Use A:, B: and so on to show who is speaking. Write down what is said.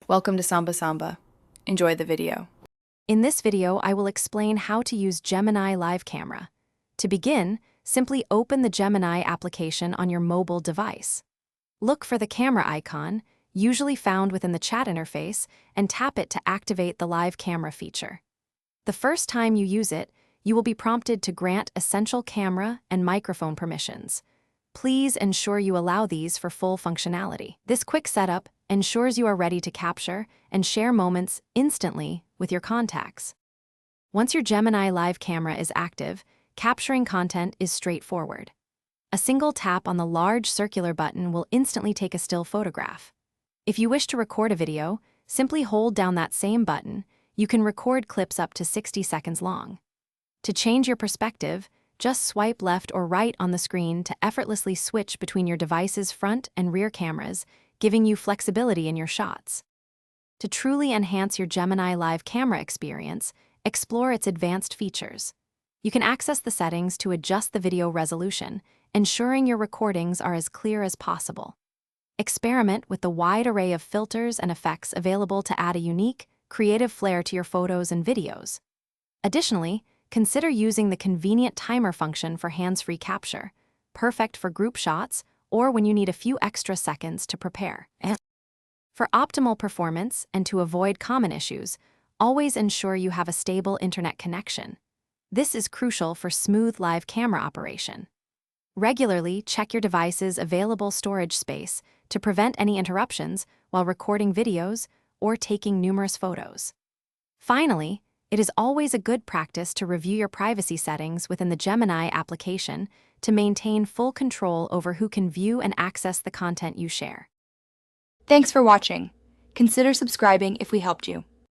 A: Welcome to Samba Samba. Enjoy the video.
B: In this video, I will explain how to use Gemini Live Camera. To begin, simply open the Gemini application on your mobile device. Look for the camera icon, usually found within the chat interface, and tap it to activate the live camera feature. The first time you use it, you will be prompted to grant essential camera and microphone permissions. Please ensure you allow these for full functionality. This quick setup ensures you are ready to capture and share moments instantly with your contacts. Once your Gemini Live Camera is active, capturing content is straightforward. A single tap on the large circular button will instantly take a still photograph. If you wish to record a video, simply hold down that same button. You can record clips up to 60 seconds long. To change your perspective, just swipe left or right on the screen to effortlessly switch between your device's front and rear cameras, giving you flexibility in your shots. To truly enhance your Gemini Live Camera experience, explore its advanced features. You can access the settings to adjust the video resolution, ensuring your recordings are as clear as possible. Experiment with the wide array of filters and effects available to add a unique, creative flair to your photos and videos. Additionally, consider using the convenient timer function for hands-free capture, perfect for group shots or when you need a few extra seconds to prepare. For optimal performance and to avoid common issues, always ensure you have a stable internet connection. This is crucial for smooth live camera operation. Regularly check your device's available storage space to prevent any interruptions while recording videos or taking numerous photos. Finally, it is always a good practice to review your privacy settings within the Gemini application to maintain full control over who can view and access the content you share.
A: Thanks for watching. Consider subscribing if we helped you.